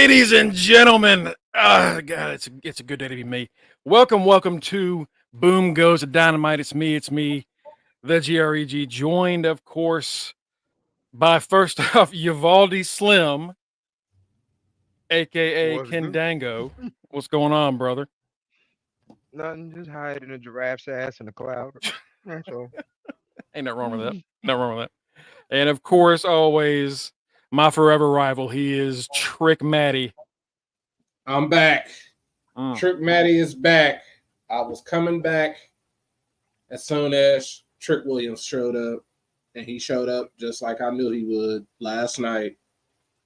Ladies and gentlemen, God, it's a good day to be me. Welcome to Boom Goes the Dynamite. It's me, the GREG, joined, of course, by first off, Uvalde Slim, aka Ken Dango. What's going on, brother? Nothing, just hiding a giraffe's ass in the cloud. That's all. Ain't nothing wrong with that. Nothing wrong with that. And of course, always my forever rival. He is Trick Matty. I'm back. Trick Matty is back. I was coming back as soon as Trick Williams showed up, and he showed up just like I knew he would last night.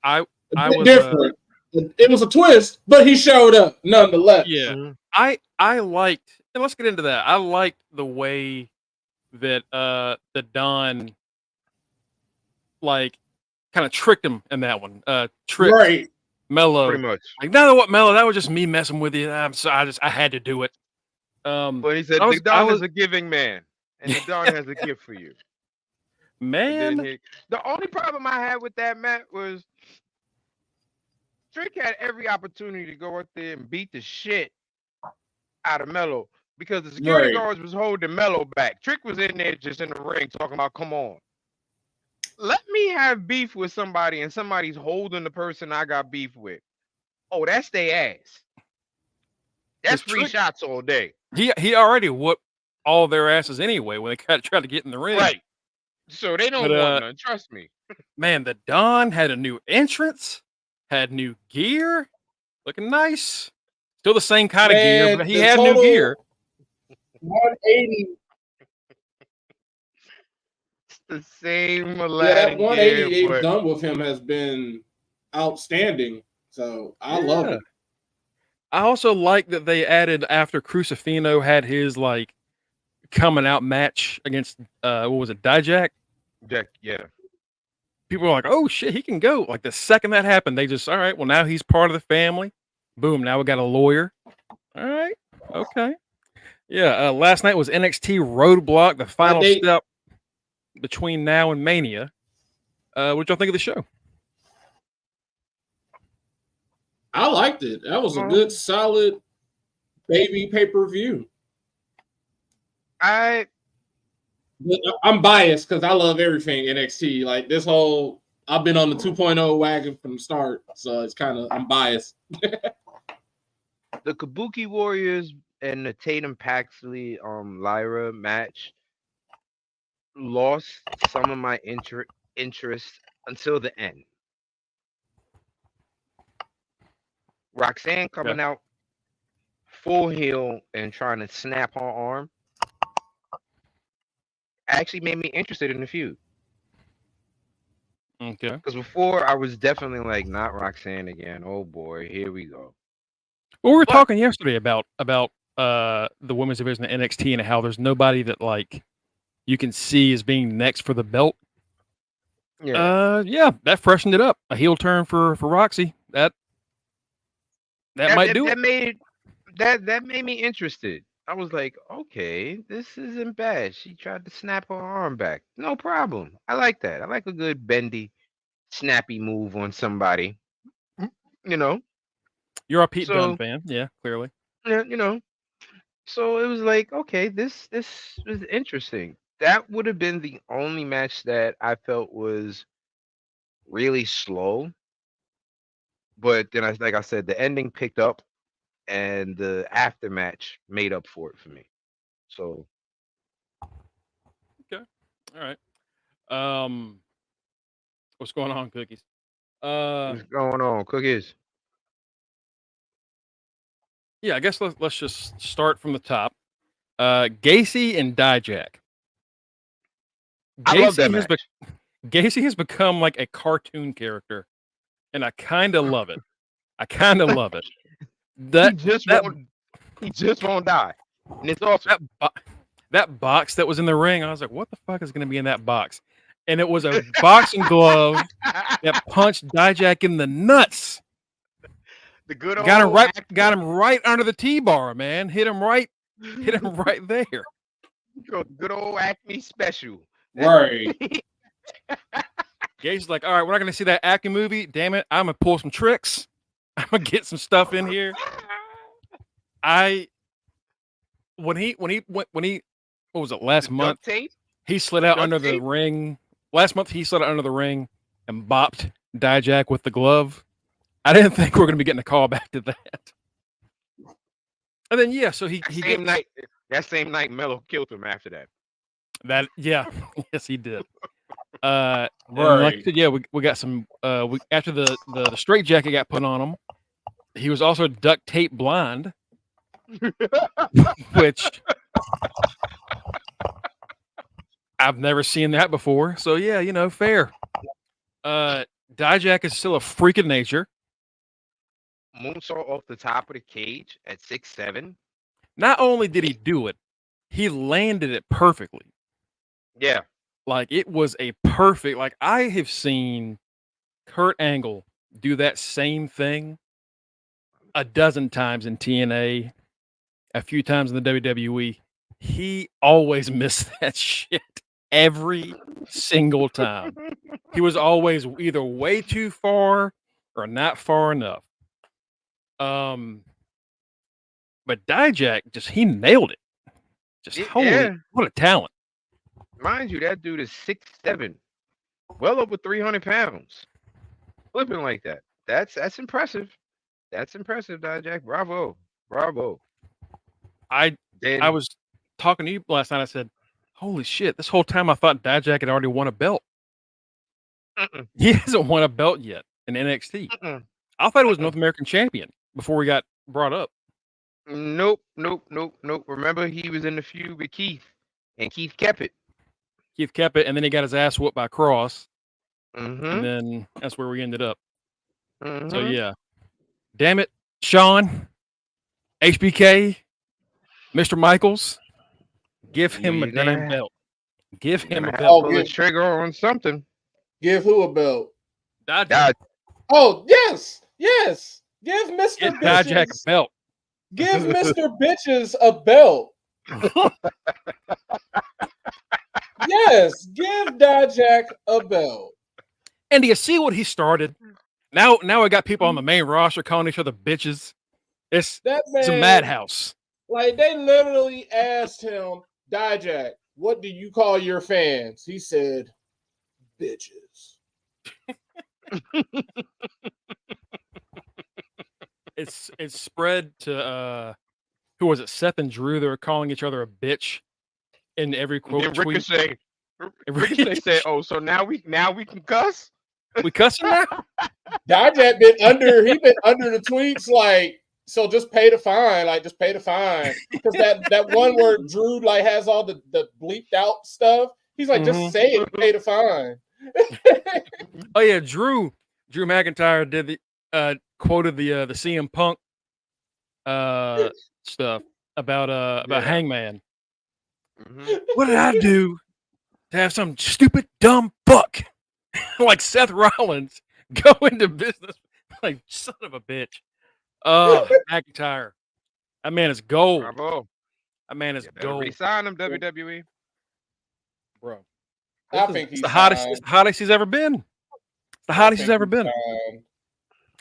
I was different. It was a twist, but he showed up nonetheless. Yeah, I liked, and let's get into that. I liked the way that the Don like kind of tricked him in that one. Tricked right. Mello. Pretty much. Like, no, what, Mello? That was just me messing with you. I'm sorry. I had to do it. But he said the Don is a giving man, and the Don has a gift for you. Man, the only problem I had with that, Matt, was Trick had every opportunity to go out there and beat the shit out of Mello because the security guards was holding Mello back. Trick was in there just in the ring talking about, come on. Let me have beef with somebody and somebody's holding the person I got beef with. Oh, that's their ass. That's free shots all day. He already whooped all their asses anyway when they tried to get in the ring. Right. So they don't want none. Trust me. Man, the Don had a new entrance, had new gear, looking nice. Still the same kind of gear, but he had new gear. 180. The same that 180 they've done with him has been outstanding. So I love it. I also like that they added after Crucifino had his like coming out match against what was it, Dijak? Yeah. People were like, "Oh shit, he can go!" Like the second that happened, they just, all right, well now he's part of the family. Boom, now we got a lawyer. All right, okay, yeah. Last night was NXT Road Block, the final step between now and Mania. What y'all think of the show? I liked it. That was a good, solid baby pay-per-view. I'm biased because I love everything NXT. Like this whole, I've been on the 2.0 wagon from the start, so it's kind of, I'm biased. The Kabuki Warriors and the Tatum Paxley Lyra match lost some of my interest until the end. Roxanne coming out full heel and trying to snap her arm actually made me interested in the feud. Okay. Because before I was definitely like, not Roxanne again. Oh boy, here we go. Well, we were talking yesterday about the women's division of NXT and how there's nobody that like you can see as being next for the belt. Yeah, that freshened it up. A heel turn for Roxy. That might do it. That made me interested. I was like, okay, this isn't bad. She tried to snap her arm back. No problem. I like that. I like a good bendy, snappy move on somebody. You know? You're a Pete Dunne fan. Yeah, clearly. Yeah, you know. So it was like, okay, this was interesting. That would have been the only match that I felt was really slow. But then, like I said, the ending picked up, and the aftermatch made up for it for me. So, okay, all right. What's going on, Cookies? what's going on, Cookies? Yeah, I guess let's just start from the top. Gacy and Dijak. I love that match. Gacy has become like a cartoon character, and I kind of love it. I kind of love it. He just won't die, and it's awesome. That box that was in the ring, I was like, "What the fuck is going to be in that box?" And it was a boxing glove that punched Dijak in the nuts. The good old got him right under the T-bar, man. Hit him right there. Good old Acme special. Right. Gage's like, all right, we're not going to see that Acme movie. Damn it, I'm going to pull some tricks. I'm gonna get some stuff in here. When he what was it last month? Tape? He slid out Duct under the tape? ring. Last month he slid out under the ring and bopped Dijak with the glove. I didn't think we were gonna be getting a call back to that. And then so that same night Mello killed him after that. Yes he did. Right. Like I said, we got some after the straight jacket got put on him. He was also duct tape blind, which I've never seen that before. So fair. Dijak is still a freak of nature. Moonsault off the top of the cage at 6'7". Not only did he do it, he landed it perfectly. Yeah. Like it was a perfect, like I have seen Kurt Angle do that same thing a dozen times in TNA, a few times in the WWE. He always missed that shit every single time. He was always either way too far or not far enough. But Dijak he nailed it. What a talent. Mind you, that dude is 6'7", well over 300 pounds. Flipping like that. That's impressive. That's impressive, Dijak. Bravo. I was talking to you last night. I said, holy shit, this whole time I thought Dijak had already won a belt. He hasn't won a belt yet in NXT. I thought he was North American champion before he got brought up. Nope. Remember, he was in the feud with Keith, and Keith kept it. And then he got his ass whooped by Cross. And then that's where we ended up. So, damn it, Sean, HBK, Mr. Michaels, give him a damn belt. Give him a belt. Pull the trigger on something. Give who a belt? Dijak. Oh, yes. Give Mr. Dijak a belt. Give Mr. Bitches a belt. Yes, give Dijak a belt. And do you see what he started? Now I got people on the main roster calling each other bitches. It's a madhouse. Like they literally asked him, Dijak, what do you call your fans? He said, bitches. It's spread to who was it? Seth and Drew. They were calling each other a bitch in every quote tweet. Ricochet said, "Oh, so now we can cuss? We cussing now?" Dijak been under the tweets like, so just pay the fine, because that one where Drew has all the bleeped out stuff. He's like, just say it, pay the fine. Oh yeah, Drew McIntyre did the quoted the CM Punk stuff about Hangman. What did I do to have some stupid dumb fuck like Seth Rollins go into business like son of a bitch? McIntyre, that man is gold. Bravo. That man is gold. Resign him, WWE, bro. I think it's the hottest he's ever been. It's the hottest he's ever been.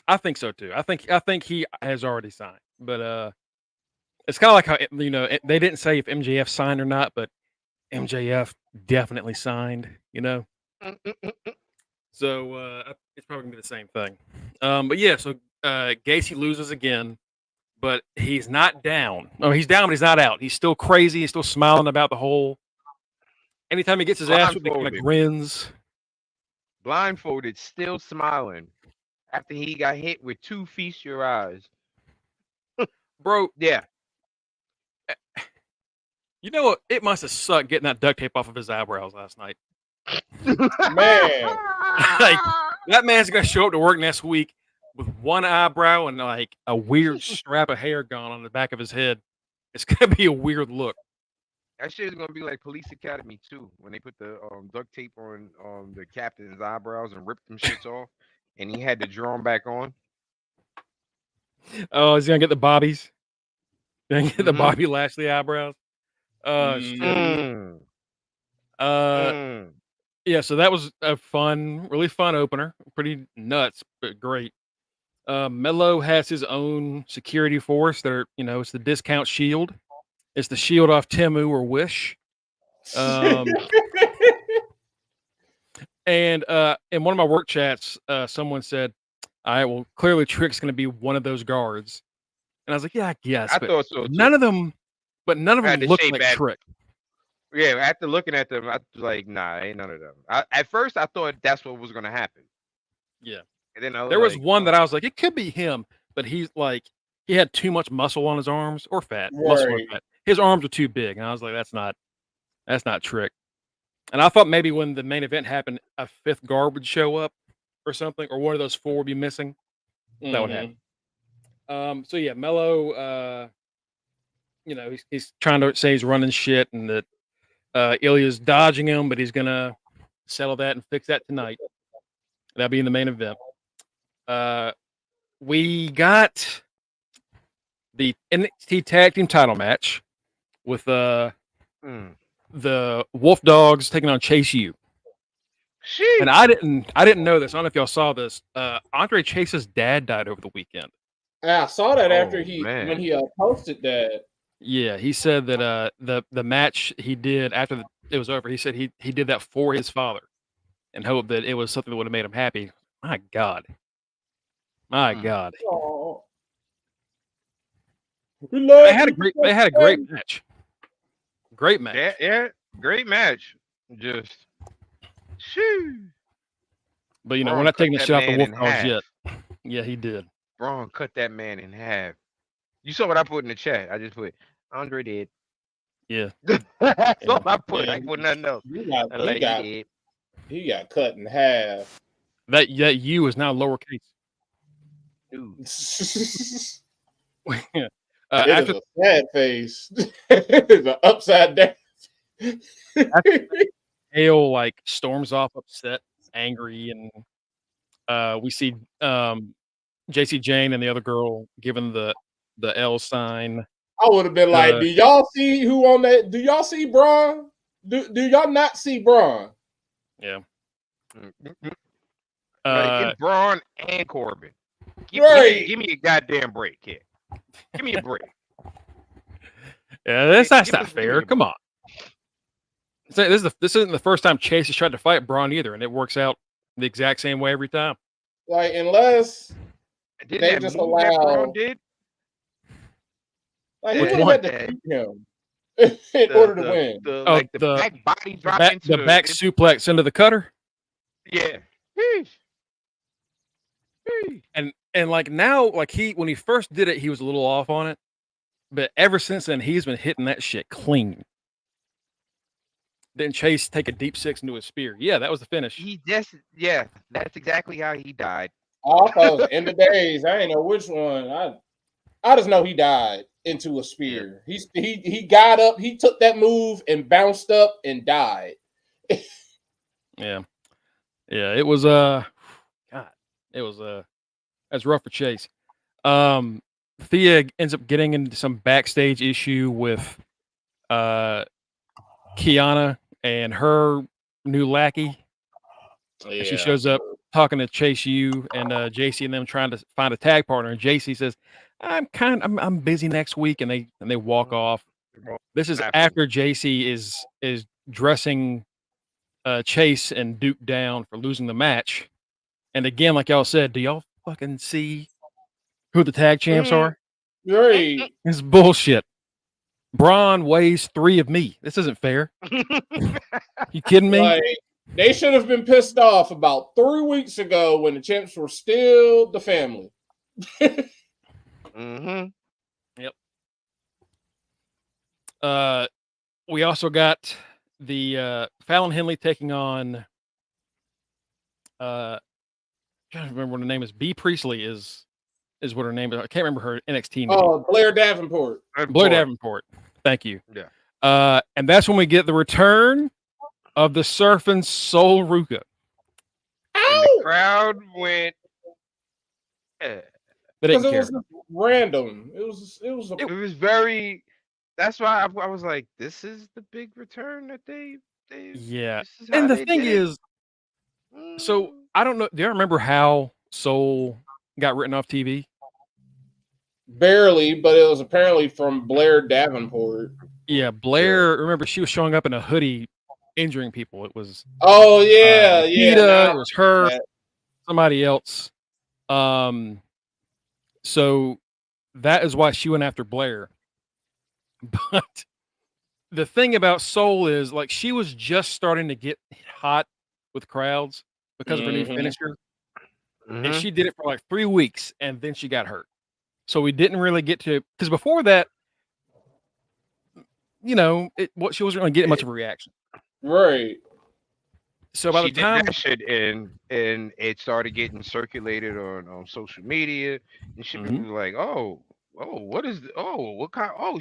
I think so too. I think he has already signed, but it's kind of like how they didn't say if MJF signed or not, but MJF definitely signed. So it's probably gonna be the same thing. But yeah, so Gacy loses again, but he's not down. Oh, he's down, but he's not out. He's still crazy. He's still smiling about the whole. Anytime he gets his ass whipped, he kind of grins. Blindfolded, still smiling after he got hit with 2 feast your eyes. Bro, yeah. You know what? It must have sucked getting that duct tape off of his eyebrows last night. Man. Like, that man's going to show up to work next week with one eyebrow and like a weird strap of hair gone on the back of his head. It's going to be a weird look. That shit is gonna be like Police Academy 2 when they put the duct tape on the captain's eyebrows and ripped them shits off, and he had to draw them back on. Oh, is he gonna get the bobbies? Gonna get the Bobby Lashley eyebrows? Yeah. So that was a really fun opener. Pretty nuts, but great. Melo has his own security force. It's the discount shield. It's the shield off Temu or Wish. And in one of my work chats, someone said, "All right, well, clearly Trick's going to be one of those guards." And I was like, "Yeah, I guess." I But thought so too. none of them look like bad. Trick. Yeah, after looking at them, I was like, nah, ain't none of them. At first, I thought that's what was gonna happen. Yeah. And then there was one that I was like, it could be him, but he's like, he had too much muscle on his arms, or fat. Muscle or fat. His arms were too big, and I was like, that's not Trick. And I thought maybe when the main event happened, a fifth guard would show up or something, or one of those four would be missing. That would happen. So yeah, Melo, he's trying to say he's running shit, and that Ilya's dodging him, but he's gonna settle that and fix that tonight. That'll be in the main event. We got the NXT Tag Team Title match with the Wolf Dogs taking on Chase U. And I didn't know this. I don't know if y'all saw this. Andre Chase's dad died over the weekend. I saw that after when he posted that. Yeah, he said that the match he did after it was over, he said he did that for his father and hoped that it was something that would have made him happy. My God. Oh. They had a great match. Great match. Yeah, great match. Just shoo. But we're not taking the shot off the Wolf Dogs yet. Yeah, he did. Braun cut that man in half. You saw what I put in the chat. I just put Andre did. Yeah. That's all I put. I put nothing else. He got cut in half. That U is now lowercase. After a sad face, it's an upside down. Hale like storms off, upset, angry, and we see JC Jane and the other girl giving the L sign. I would have been like, "Do y'all see who on that? Do y'all see Braun? Do y'all not see Braun?" Yeah. Get Braun and Corbin. Give me a goddamn break here. Give me a break. Yeah, that's not fair. Come on. This isn't the first time Chase has tried to fight Braun either, and it works out the exact same way every time. Like, unless they just allow. Like, he would have had to beat him in order to win. The back body drop into the back suplex into the cutter. Yeah. And like now, like when he first did it, he was a little off on it, but ever since then, he's been hitting that shit clean. Then Chase take a deep six into a spear. Yeah, that was the finish. That's exactly how he died. I thought it was the end of days. I ain't know which one. I just know he died into a spear. Yeah. He got up, he took that move and bounced up and died. Yeah, it was that's rough for Chase. Thea ends up getting into some backstage issue with Kiana and her new lackey. And she shows up talking to Chase U and JC and them trying to find a tag partner. And JC says, I'm busy next week, and they walk off. This is after JC is dressing Chase and Duke down for losing the match. And again, like y'all said, do y'all fucking see who the tag champs are? Right. It's bullshit. Braun weighs 3 of me. This isn't fair. You kidding me? Like, they should have been pissed off about 3 weeks ago when the champs were still the family. Yep. We also got the Fallon Henley taking on I can't remember what her name is. B. Priestley is what her name is. I can't remember her NXT name. Oh, Blair Davenport. Blair Davenport. Thank you. Yeah. And that's when we get the return of the Surfing Soul Ruka. The crowd went. Because it was random. It was very. That's why I was like, "This is the big return that they." Yeah, and the thing is, so I don't know. Do you remember how Soul got written off TV? Barely, but it was apparently from Blair Davenport. Yeah, Blair. Remember, she was showing up in a hoodie, injuring people. It was. Oh yeah, yeah. It was her, somebody else. So that is why she went after Blair. But the thing about Soul is, like, she was just starting to get hot with crowds because of her new finisher. And she did it for like 3 weeks, and then she got hurt. So we didn't really get to, because before that, she wasn't really getting much of a reaction. Right. So by the time that shit and it started getting circulated on social media and shit, people were like,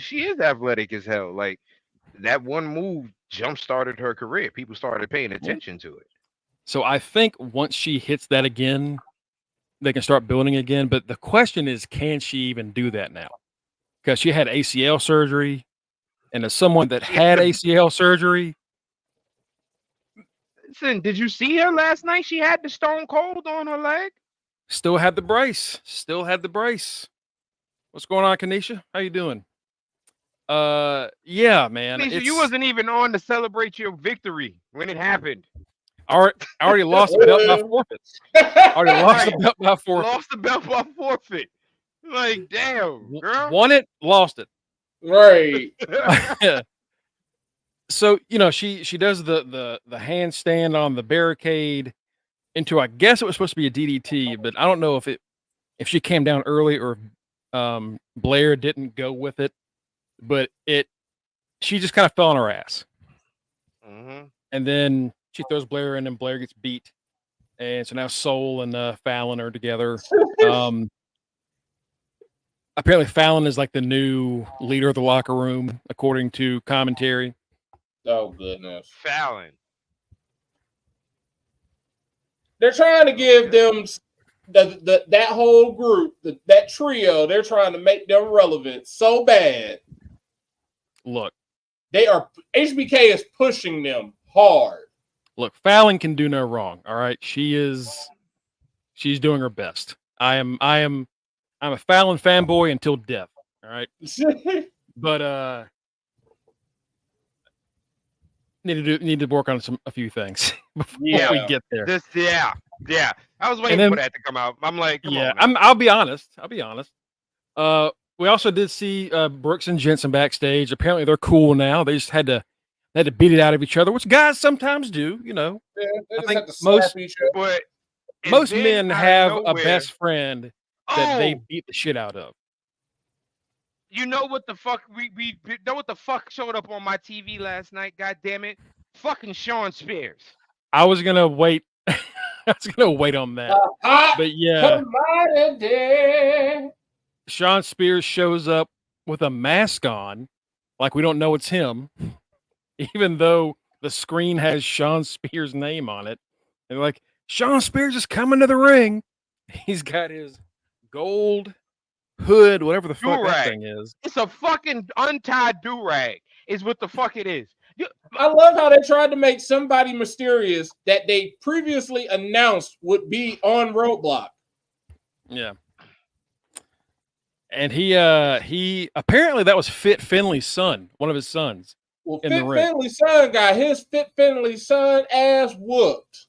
she is athletic as hell. Like, that one move jump started her career. People started paying attention to it. So I think once she hits that again, they can start building again. But the question is, can she even do that now? Because she had ACL surgery, and as someone that had ACL surgery. Listen, did you see her last night? She had the Stone Cold on her leg. Still had the brace. What's going on, Kanisha? How you doing? Yeah, man. Kanisha, you wasn't even on to celebrate your victory when it happened. I already lost the belt by forfeit. Lost the belt by forfeit. Like, damn, girl. Won it, lost it. Right. So, she does the handstand on the barricade into, I guess it was supposed to be a DDT, but I don't know if she came down early or Blair didn't go with it, but she just kind of fell on her ass. And then she throws Blair in, and Blair gets beat. And so now Soul and Fallon are together. Apparently Fallon is like the new leader of the locker room, according to commentary. Oh, goodness. Fallon. They're trying to give them that whole group, that trio, they're trying to make them relevant so bad. Look. HBK is pushing them hard. Look, Fallon can do no wrong. All right. She's doing her best. I'm a Fallon fanboy until death. All right. But need to work on a few things before we get there. Yeah. I was waiting for that to come out. I'm like, come on. I'll be honest. We also did see Brooks and Jensen backstage. Apparently they're cool now. They just had to beat it out of each other, which guys sometimes do. Yeah, I think most men have a best friend that they beat the shit out of. You know what the fuck we know what the fuck showed up on my TV last night? God damn it, fucking Sean Spears. I was gonna wait. I was gonna wait on that, but yeah. Sean Spears shows up with a mask on, like we don't know it's him, even though the screen has Sean Spears' name on it. And like, Sean Spears is coming to the ring. He's got his gold hood, whatever the fuck that thing is. It's a fucking untied do-rag is what the fuck it is. I love how they tried to make somebody mysterious that they previously announced would be on Road Block. Yeah. And he apparently that was Fit Finley's son, one of his sons. Well, Fit Finley's son got his Fit Finley's son ass whooped.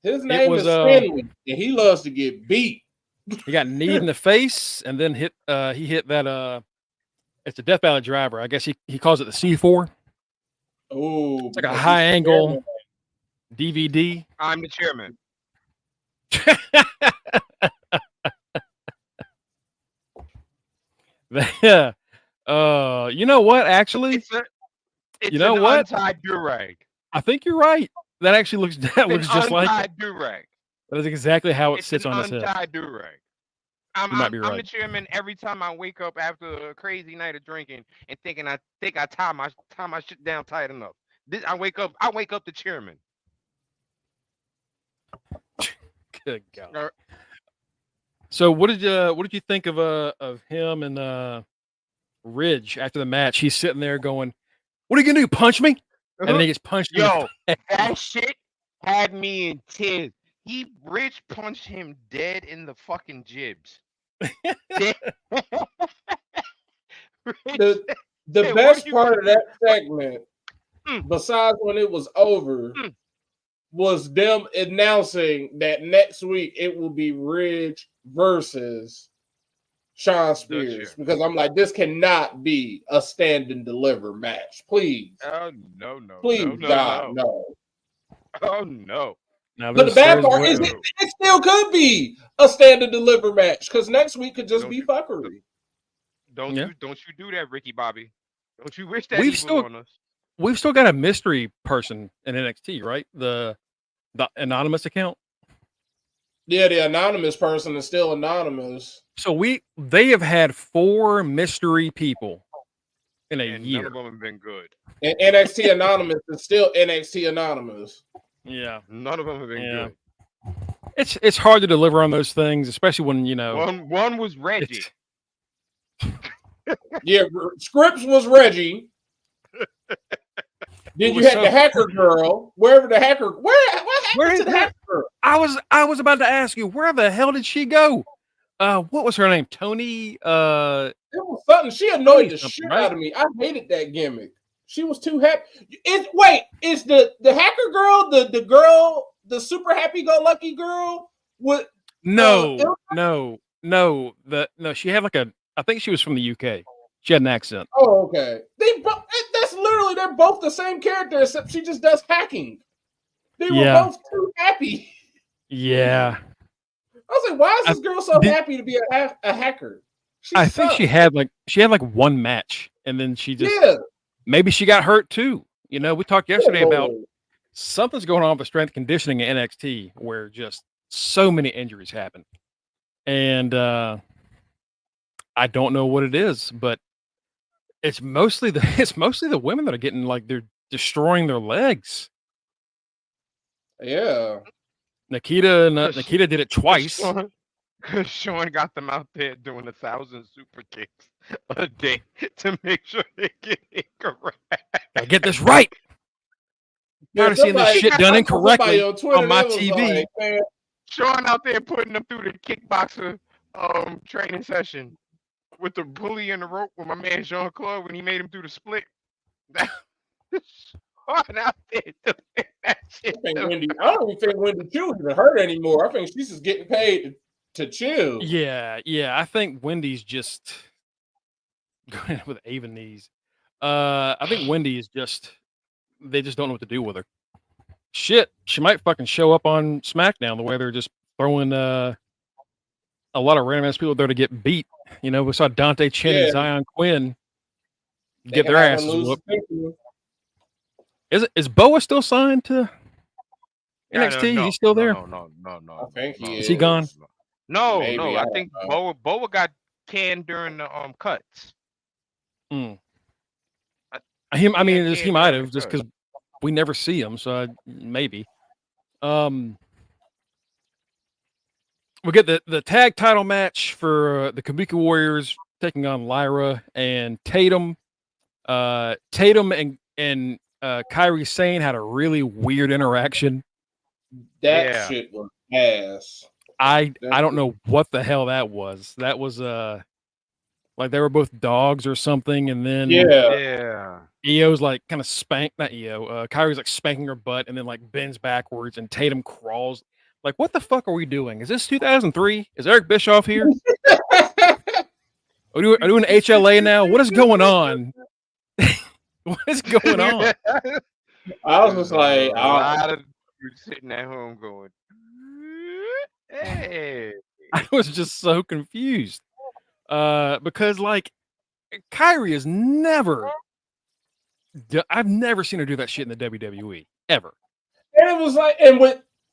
His name is Finley, and he loves to get beat. He got kneed in the face, and then he hit that it's a Death Valley driver. I guess he calls it the C4. Oh, it's like a high angle DVD. I'm the chairman. Yeah. You know what? Actually, it's you know what? Untied do-rag. I think you're right. That actually looks just like untied do-rag. That is exactly how it sits on his head. Untied do-rag. I'm the chairman every time I wake up after a crazy night of drinking and thinking I tie my shit down tight enough. I wake up the chairman. Good God. So what did you think of him and Ridge after the match? He's sitting there going, "What are you gonna do? Punch me?" And then he gets punched. Yo, that shit had me in tears. Ridge punched him dead in the fucking jibs. The best part of that segment, besides when it was over, was them announcing that next week it will be Ridge versus Sean Spears. Because I'm like, this cannot be a stand and deliver match. Please. Oh, no. Please, God, no. Oh, no. But the bad part is it still could be a stand and deliver match because next week could just be fuckery. Don't you do that, Ricky Bobby. Don't you wish that evil on us. We've still got a mystery person in NXT, right? The anonymous account. Yeah, the anonymous person is still anonymous. So they have had 4 mystery people in a year. None of them have been good. And NXT Anonymous is still NXT Anonymous. Yeah, none of them have been good. It's hard to deliver on those things, especially when one was Reggie. Yeah, Scripps was Reggie. Then you had the hacker girl. Wherever the hacker, what happened to the hacker girl? I was about to ask you, where the hell did she go? What was her name? Tony. It was something. She annoyed the shit out of me. I hated that gimmick. She was too happy. Is the hacker girl the girl, the super happy go lucky girl? No. She had I think she was from the UK. She had an accent. Oh, okay. That's literally, they're both the same character, except she just does hacking. They were both too happy. Yeah. I was like, why is this girl so happy to be a hacker? I think she had one match, and then she just maybe she got hurt too. We talked yesterday about something's going on with strength conditioning in NXT where just so many injuries happen, and I don't know what it is, but it's mostly the women that are getting they're destroying their legs. Yeah. Nikita did it twice. Sean got them out there doing 1,000 super kicks a day to make sure they get it correct. Gotta get this right. Gotta see this shit done incorrectly on my TV. Sean out there putting them through the kickboxer training session with the pulley and the rope with my man Jean Claude when he made him do the split. Out there doing that shit. I don't even think Wendy Q even hurt anymore. I think she's just getting paid to chill. Yeah. I think Wendy's just going with Ava knees. I think Wendy is they just don't know what to do with her. Shit, she might fucking show up on SmackDown the way they're just throwing a lot of random ass people there to get beat. We saw Dante Chen and Zion Quinn get their asses whooped. Is Boa still signed to NXT? Is he still there? No. I think he is. He gone? No. I think Boa got canned during the cuts. He might have just because we never see him. So maybe. We get the tag title match for the Kabuki Warriors taking on Lyra and Tatum. Tatum and Kairi Sane had a really weird interaction. That shit was ass. I don't know what the hell that was. That was they were both dogs or something, and then Io's kind of not Io. Kairi's spanking her butt, and then bends backwards, and Tatum crawls. What the fuck are we doing? Is this 2003? Is Eric Bischoff here? Are we doing HLA now? What is going on? What is going on? I was just like, a lot of sitting at home going, hey. I was just so confused. Because Kairi is I've never seen her do that shit in the WWE ever. And it was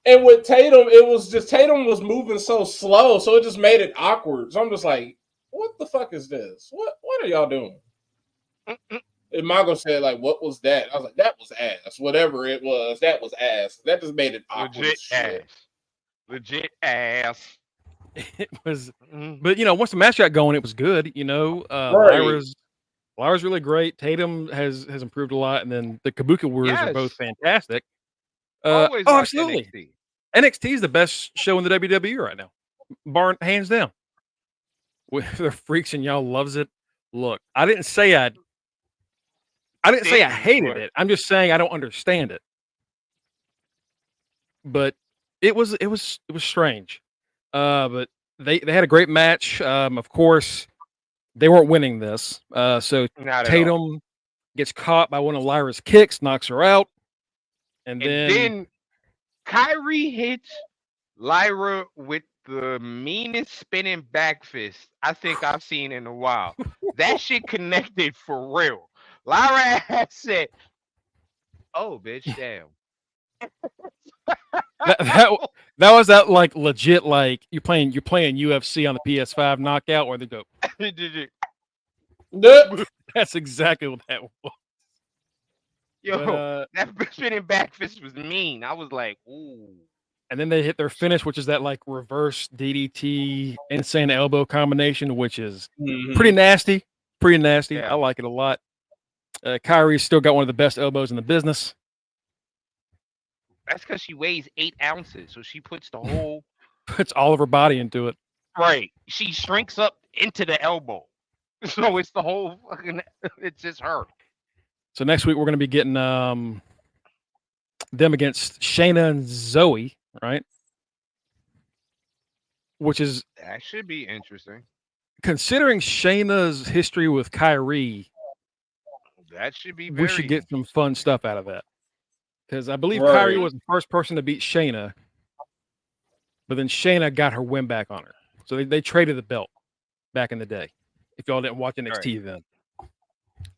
and with Tatum, it was just Tatum was moving so slow, so it just made it awkward. So I'm just like, what the fuck is this? What are y'all doing? And Mongo said, what was that? I was like, that was ass. Whatever it was, that was ass. That just made it awkward. Legit ass. It was, but once the match got going, it was good. Lyra's really great. Tatum has improved a lot, and then the Kabuki Warriors are both fantastic. Always absolutely. NXT. NXT is the best show in the WWE right now, bar hands down. They're freaks and y'all loves it. Look, I didn't say I hated it. I'm just saying I don't understand it. But it was strange. But they had a great match. Of course, they weren't winning this. So Tatum gets caught by one of Lyra's kicks, knocks her out, and then Kyrie hits Lyra with the meanest spinning back fist I think I've seen in a while. That shit connected for real. Lyra had said, "Oh, bitch, damn." that was that like legit like you're playing UFC on the PS5 knockout where they go. That's exactly what that was. Yo, that spinning back fist was mean. I was like, ooh. And then they hit their finish, which is that like reverse DDT insane elbow combination, which is pretty nasty. Pretty nasty. Yeah. I like it a lot. Kyrie's still got one of the best elbows in the business. That's because she weighs 8 ounces, so she puts all of her body into it. Right. She shrinks up into the elbow. So it's the whole fucking, it's just her. So next week we're going to be getting them against Shayna and Zoe, right? That should be interesting. Considering Shayna's history with Kyrie, that should be. We should get some fun stuff out of that. Because I believe Kyrie was the first person to beat Shayna, but then Shayna got her win back on her. So they traded the belt back in the day. If y'all didn't watch NXT then.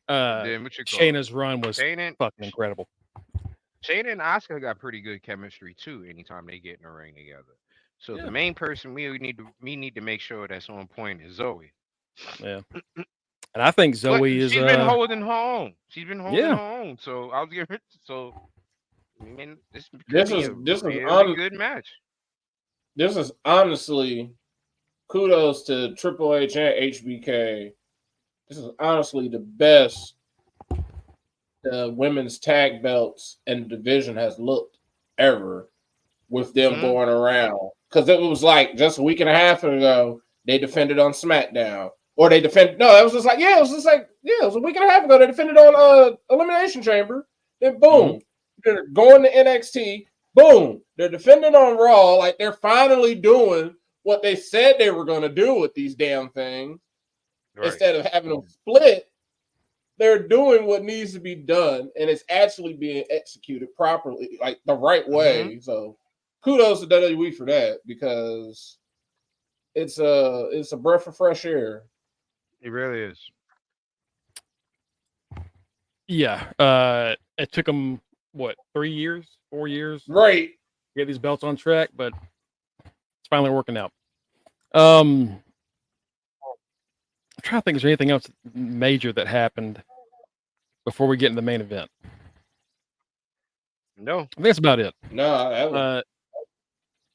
Shayna's run was fucking incredible. Shayna and Asuka got pretty good chemistry too. Anytime they get in the ring together, so the main person we need to make sure that's on point is Zoe. Yeah, and I think Zoe is. She's been holding her own. She's been holding her own. So I was giving I mean, this is a good match. This is honestly kudos to Triple H and HBK. This is honestly the best the women's tag belts and the division has looked ever with them going around. Because it was like just a week and a half ago, they defended on SmackDown. Or they defended, it was a week and a half ago, they defended on Elimination Chamber. Then boom, they're going to NXT. Boom, they're defending on Raw. Like they're finally doing what they said they were going to do with these damn things. Right. Instead of having them split, they're doing what needs to be done, and it's actually being executed properly, like the right way. So kudos to WWE for that, because it's a breath of fresh air. It really is. Yeah. It took them, 3 years, 4 years? Right. To get these belts on track, but it's finally working out. I'm trying to think, is there anything else major that happened before we get in the main event? No. I think that's about it. No.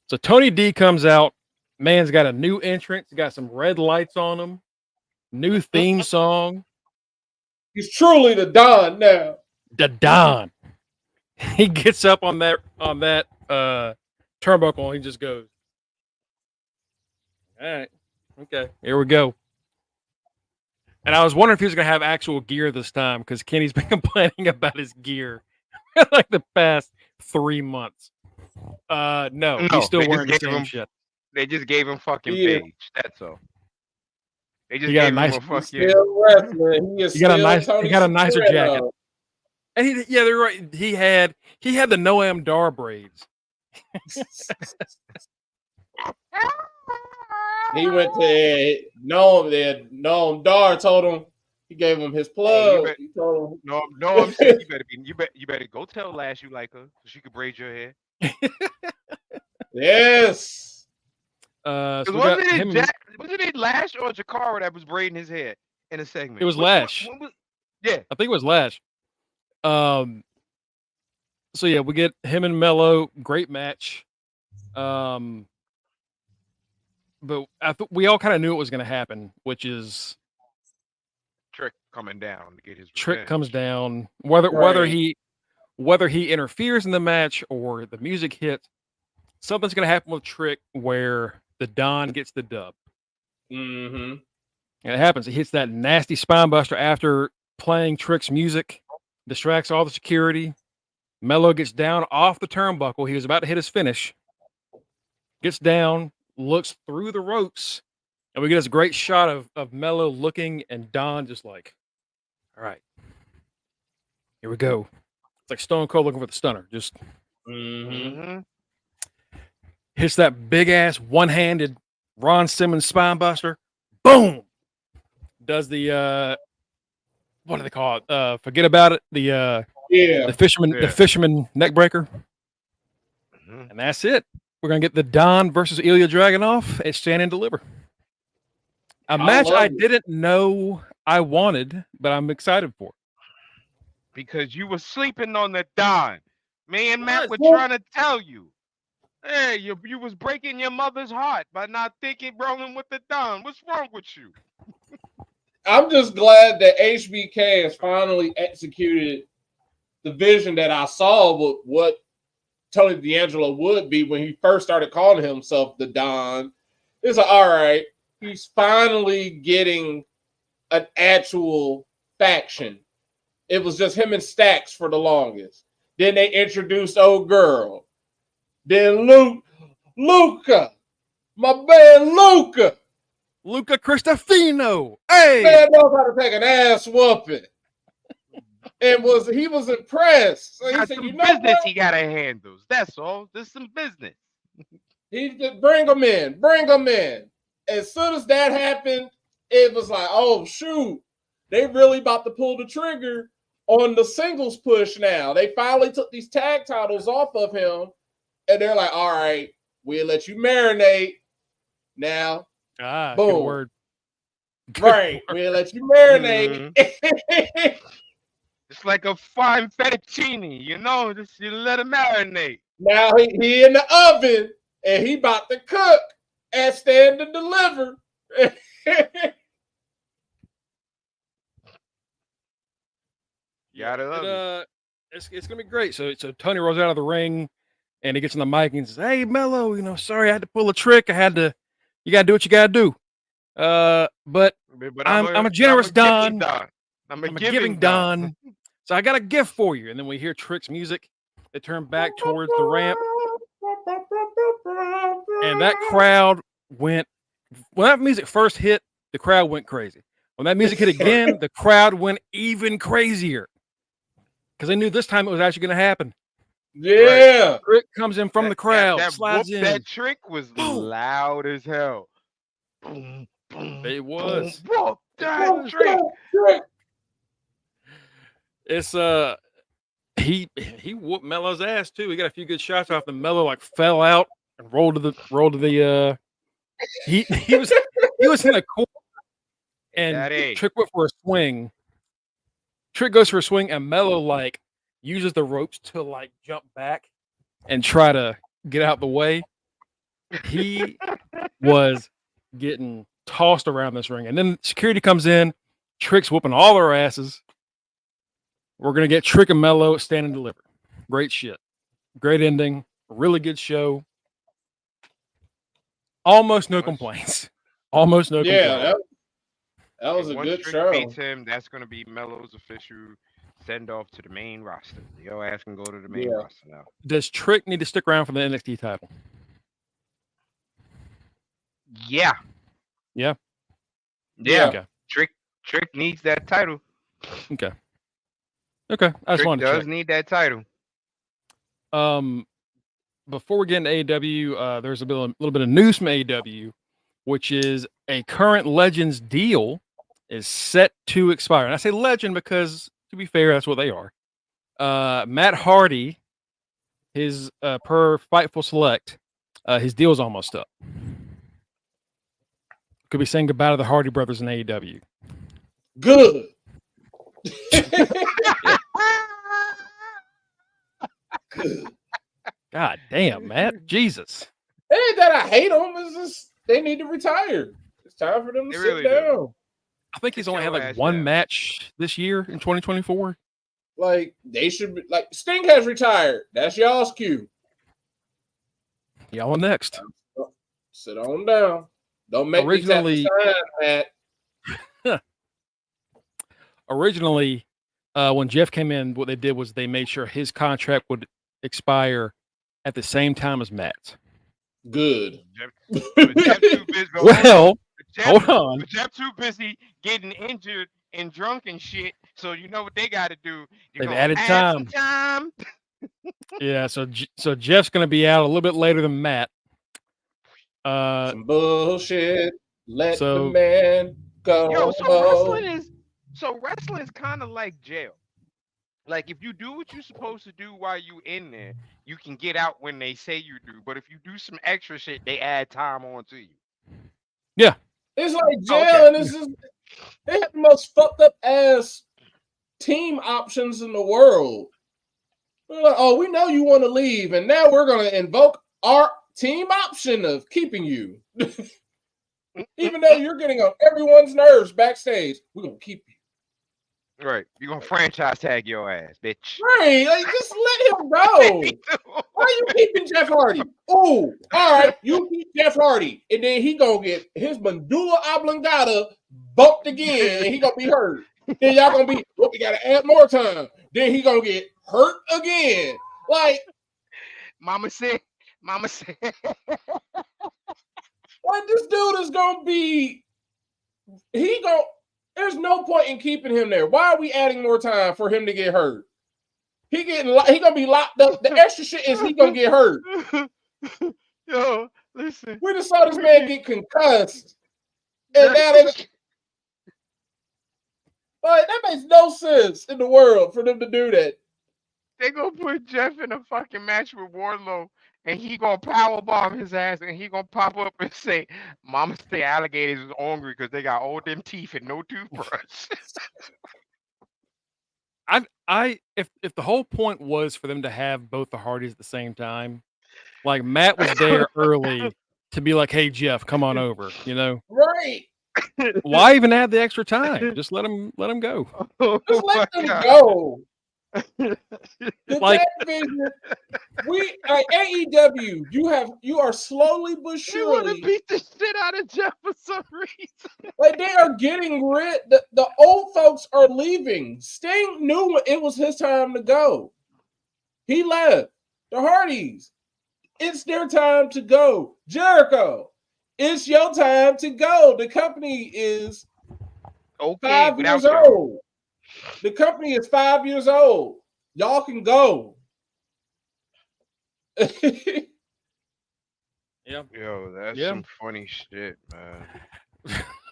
So Tony D comes out. Man's got a new entrance. Got some red lights on him. New theme song. He's truly the Don now. The Don. He gets up on that turnbuckle and he just goes, all right, okay, here we go. And I was wondering if he was going to have actual gear this time, because Kenny's been complaining about his gear like the past 3 months. No, he's still wearing the same shit. They just gave him fucking beige. That's all. They just gave him a fucking. He got a nicer jacket. And they're right. He had the Noam Dar braids. He went to Noam Dar told him, he gave him his plug. He told him, I'm saying you better go tell Lash you like her so she could braid your hair. Yes. So wasn't it Lash or Jakara that was braiding his hair in a segment? It was Lash. Yeah, I think it was Lash. So yeah, we get him and Mello, great match. But we all kind of knew it was going to happen, which is Trick coming down to get his Trick revenge. comes down, whether he interferes in the match or the music hits, something's going to happen with Trick where the Don gets the dub. Mm-hmm. And it happens. He hits that nasty spine buster after playing Trick's music, distracts all the security. Mello gets down off the turnbuckle. He was about to hit his finish. Gets down, looks through the ropes, and we get this great shot of Mello looking and Don just like, all right, here we go. It's like Stone Cold looking for the stunner. Just hits that big ass one-handed Ron Simmons spine buster. Boom! Does the what do they call it? Forget about it. The fisherman neck breaker. And that's it. We're gonna get the Don versus Ilya Dragunov at Stand and Deliver. A match I didn't know I wanted, but I'm excited for. Because you were sleeping on the Don. Me and Matt were trying to tell you. Hey, you was breaking your mother's heart by not rolling with the Don. What's wrong with you? I'm just glad that HBK has finally executed the vision that I saw with what Tony D'Angelo would be when he first started calling himself the Don. It's like, all right, he's finally getting an actual faction. It was just him and Stax for the longest. Then they introduced Old Girl. Then Luca, my man Luca Cristofino. Hey, man knows how to take an ass whooping. And he was impressed. So he said, some business he gotta handle. That's all. There's some business. He just bring him in. As soon as that happened, it was like, oh shoot, they really about to pull the trigger on the singles push now. They finally took these tag titles off of him, and they're like, all right, we'll let you marinate. Now, boom. Good word. Right, we'll let you marinate. It's like a fine fettuccine, just you let it marinate. Now he in the oven, and he about to cook and Stand and Deliver. It's gonna be great. So Tony rolls out of the ring, and he gets in the mic and says, "Hey, Mello, sorry I had to pull a trick. You gotta do what you gotta do. But I'm a generous Don. I'm a giving Don. So I got a gift for you." And then we hear Trick's music. They turn back towards the ramp, and that crowd went. When that music first hit, the crowd went crazy. When that music hit again, the crowd went even crazier. Because they knew this time it was actually going to happen. Yeah. Right. Trick comes in from the crowd, slides in. That Trick was loud as hell. Boom, boom, it was. Boom, that Trick. It's he whooped Mello's ass too. He got a few good shots off, and Mello like fell out and rolled to the he was in a corner, and Trick went for a swing. Trick goes for a swing, and Mello like uses the ropes to like jump back and try to get out the way. He was getting tossed around this ring, and then security comes in. Trick's whooping all their asses. We're gonna get Trick and Mello Stand and Deliver. Great shit. Great ending. Really good show. Almost no complaints. Almost no complaints. Yeah, that was a good show. Beats him, that's going to be Mello's official send off to the main roster. Your ass can go to the main roster now. Does Trick need to stick around for the NXT title? Yeah. Yeah. Yeah. Okay. Trick needs that title. Okay. I just wanted to check. Does need that title. Before we get into AEW, there's a little bit of news from AEW, which is a current Legends deal is set to expire. And I say Legend because, to be fair, that's what they are. Matt Hardy, his per Fightful Select, his deal is almost up. Could be saying goodbye to the Hardy brothers in AEW. Good. Good. God damn, Matt. Jesus. It ain't that I hate them. It's just they need to retire. It's time for them to sit down. I think he's only had like one match this year in 2024. Like they should be like Sting has retired. That's y'all's cue. Y'all next. Sit on down. Don't make me tap the sign, Matt. Originally, when Jeff came in, what they did was they made sure his contract would expire at the same time as Matt's. Good. Jeff too busy. Well, hold on. Jeff too busy getting injured and drunk and shit. So you know what they got to do? They've added time. Yeah. So Jeff's going to be out a little bit later than Matt. Some bullshit. Let the man go. Yo, wrestling's kind of like jail. Like if you do what you're supposed to do while you in there, you can get out when they say you do. But if you do some extra shit, they add time on to you. Yeah. It's like jail, and they have the most fucked up ass team options in the world. They're like, oh, we know you want to leave, and now we're gonna invoke our team option of keeping you. Even though you're getting on everyone's nerves backstage, we're gonna keep you. Right. You're gonna franchise tag your ass, bitch. Right. Like, just let him go. Why are you keeping Jeff Hardy? Oh, all right. You keep Jeff Hardy. And then he gonna get his medulla oblongata bumped again, and he gonna be hurt. Then y'all gonna be, we gotta add more time. Then he gonna get hurt again. Like Mama said. Like this dude is gonna be there's no point in keeping him there. Why are we adding more time for him to get hurt? He gonna be locked up. The extra shit is he gonna get hurt. Yo, listen. We just saw this man get concussed. And now that makes no sense in the world for them to do that. They gonna put Jeff in a fucking match with Wardlow, and he gonna powerbomb his ass, and he gonna pop up and say, "Mama say alligators is hungry because they got all them teeth and no toothbrush." If the whole point was for them to have both the Hardys at the same time, like Matt was there early to be like, "Hey Jeff, come on over," you know? Right. Why even add the extra time? Just let him go. Just let them go. Like AEW, you are slowly but surely want to beat the shit out of Jeff for some reason. Like they are getting rid. The old folks are leaving. Sting knew it was his time to go. He left. The Hardys, it's their time to go. Jericho, it's your time to go. The company is 5 years old. The company is 5 years old. Y'all can go. Yep. Yo, that's some funny shit, man.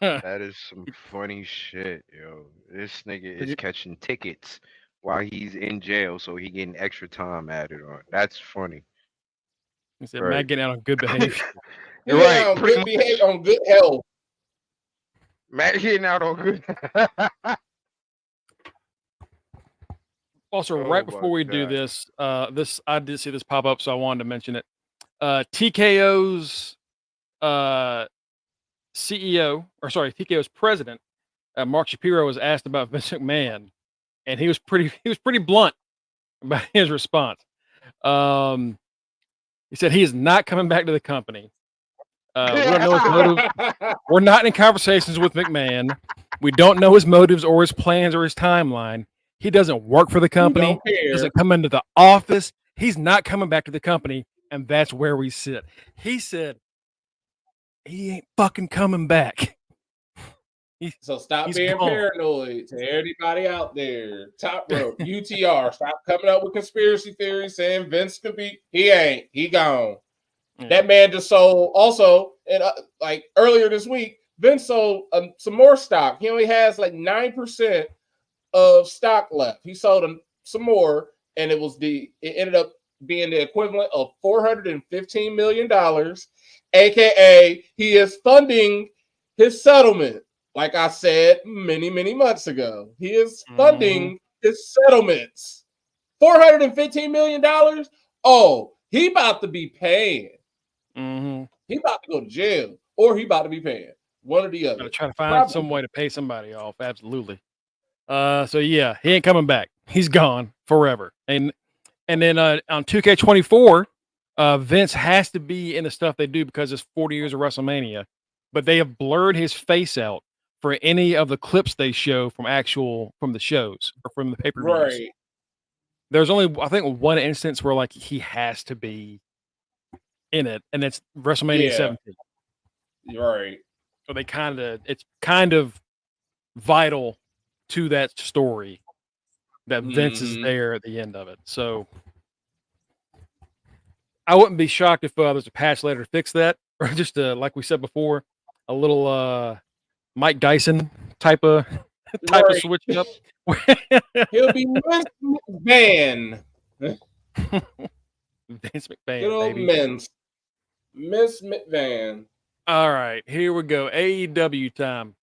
That is some funny shit, yo. This nigga is catching tickets while he's in jail, so he getting extra time added on. That's funny. He said, Matt getting out on good behavior. You're right. On good behavior, on good health. Matt getting out on good. Also, right before we do this, I did see this pop up, so I wanted to mention it. TKO's TKO's president, Mark Shapiro, was asked about Vince McMahon, and he was pretty blunt about his response. He said he is not coming back to the company. We don't know his motive. We're not in conversations with McMahon. We don't know his motives or his plans or his timeline. He doesn't work for the company. He doesn't come into the office. He's not coming back to the company, and that's where we sit. He said he ain't fucking coming back. So stop being paranoid to everybody out there. Top rope, UTR. Stop coming up with conspiracy theories saying Vince could be. He ain't. He gone. Yeah. That man just sold. Also, and like earlier this week, Vince sold some more stock. He only has like 9% of stock left. He sold some more, and it ended up being the equivalent of $415 million, aka he is funding his settlement. Like I said many months ago, he is funding his settlements. $415 million. Oh, he about to be paying. He about to go to jail, or he about to be paying. One or the other. Try to find some way to pay somebody off. Absolutely. So yeah, he ain't coming back. He's gone forever. And then on 2K24, Vince has to be in the stuff they do because it's 40 years of WrestleMania, but they have blurred his face out for any of the clips they show from the shows or from the pay-per-views. Right. There's only, I think, one instance where like he has to be in it, and it's WrestleMania 17. Right. So it's kind of vital to that story that Vince is there at the end of it. So I wouldn't be shocked if there's a patch later to fix that, or just like we said before, a little Mike Dyson type of switching up. He'll be Vince McMahon. Vince McMahon, good old baby. Miss McMahon. All right, here we go. AEW time.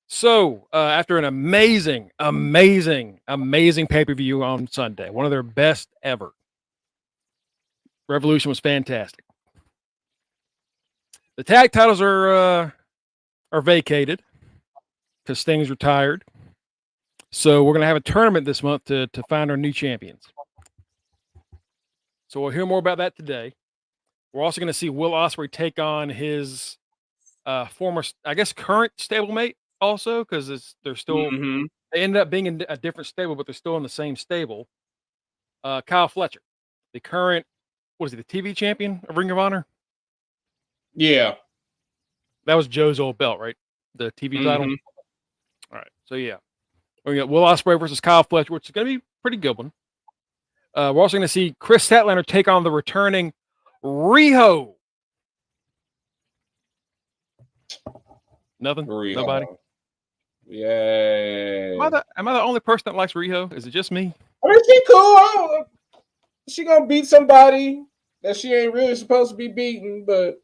So after an amazing pay-per-view on Sunday, one of their best ever. Revolution was fantastic. The tag titles are vacated because Sting's retired. So we're gonna have a tournament this month to find our new champions. So we'll hear more about that today. We're also gonna see Will Ospreay take on his former, I guess, current stablemate also, because they're still they ended up being in a different stable, but they're still in the same stable. Kyle Fletcher, the current, what is he, the TV champion of Ring of Honor? Yeah. That was Joe's old belt, right? The TV title. All right. So yeah. We got Will Ospreay versus Kyle Fletcher, which is gonna be a pretty good one. We're also gonna see Chris Statlander take on the returning Riho. Nothing? Riho. Nobody? Yay. Am I the only person that likes Riho? Is it just me? I mean, she cool. She gonna beat somebody that she ain't really supposed to be beating, but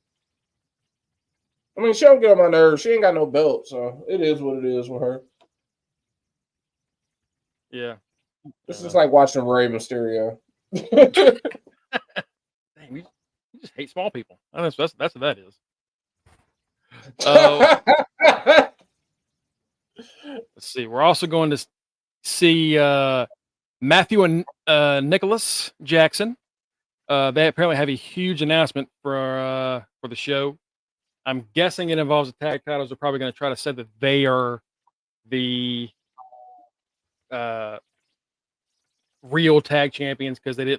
I mean, she don't get on my nerves. She ain't got no belt, so it is what it is with her. Yeah. This is like watching Rey Mysterio. Dang, you just hate small people. That's what that is. Let's see. We're also going to see Matthew and Nicholas Jackson. They apparently have a huge announcement for the show. I'm guessing it involves the tag titles. They're probably going to try to say that they are the real tag champions because they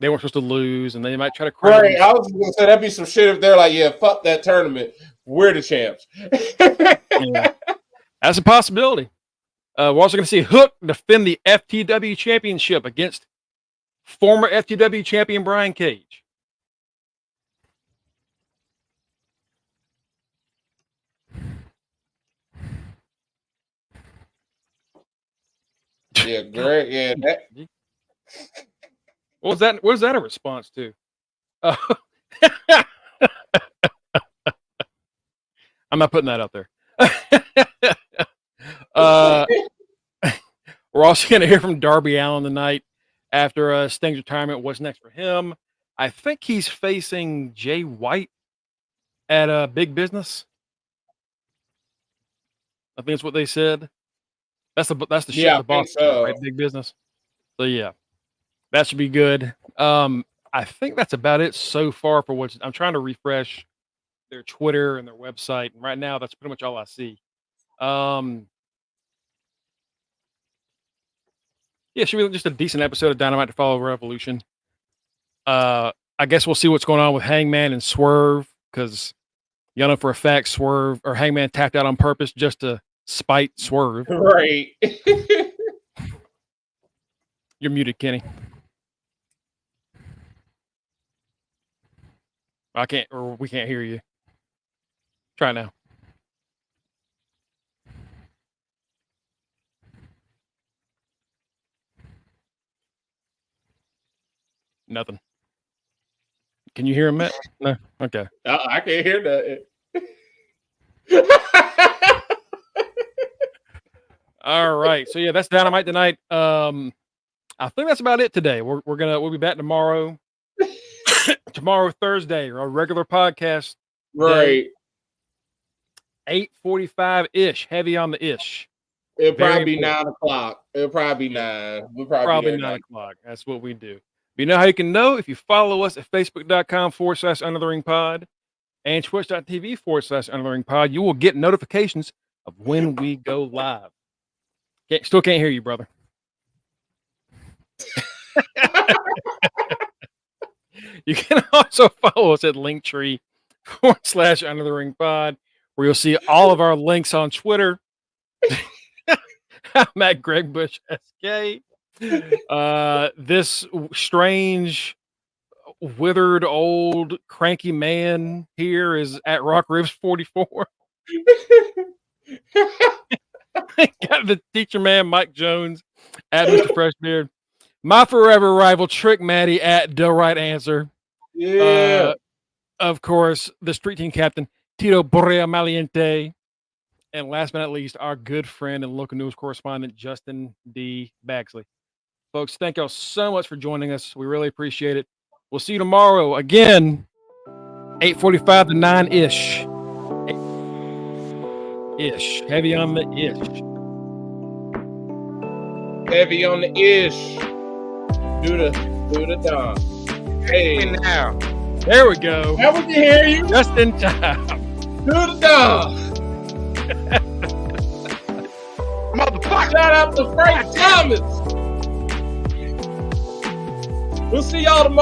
weren't supposed to lose, and they might try to right. I was going to say that'd be some shit if they're like, yeah, fuck that tournament. We're the champs. Yeah. That's a possibility. We're also going to see Hook defend the FTW championship against former FTW champion Brian Cage. Yeah, great. Yeah. What was that a response to? I'm not putting that out there. We're also going to hear from Darby Allin tonight after Sting's retirement. What's next for him? I think he's facing Jay White at Big Business. I think that's what they said. That's the shit the boss said, right? Big Business. So yeah, that should be good. I think that's about it so far for what I'm trying to refresh their Twitter and their website. And right now, that's pretty much all I see. Yeah, should be just a decent episode of Dynamite to follow Revolution. I guess we'll see what's going on with Hangman and Swerve, because y'all know for a fact Swerve or Hangman tapped out on purpose just to spite Swerve. Right. You're muted, Kenny. We can't hear you. Try now. Nothing. Can you hear him, Matt? No? Okay. I can't hear that. All right. So yeah, that's Dynamite tonight. I think that's about it today. We'll be back tomorrow. Tomorrow, Thursday, our regular podcast. Right. 8:45-ish. Heavy on the ish. It'll probably be 9 o'clock. It'll probably be 9. We'll probably 9 o'clock. That's what we do. You know how you can know? If you follow us at facebook.com/undertheringpod and twitch.tv/undertheringpod, you will get notifications of when we go live. Still can't hear you, brother. You can also follow us at linktree.com/undertheringpod, where you'll see all of our links on Twitter. I'm at Greg Bush SK. This strange, withered, old, cranky man here is at Rock Ribs 44. Got the teacher man, Mike Jones, at Mr. Freshbeard. My forever rival, Trick Maddie, at The Right Answer. Yeah. Of course, the street team captain, Tito Borrea Maliente. And last but not least, our good friend and local news correspondent, Justin D. Baxley. Folks, thank y'all so much for joining us. We really appreciate it. We'll see you tomorrow again, 8:45 to 9-ish. Ish. Heavy on the ish. Heavy on the ish. Do the dance. Hey, now. There we go. Now we can hear you. Just in time. Do the dance. Motherfucker. Shout out to Frank Thomas. We'll see y'all tomorrow.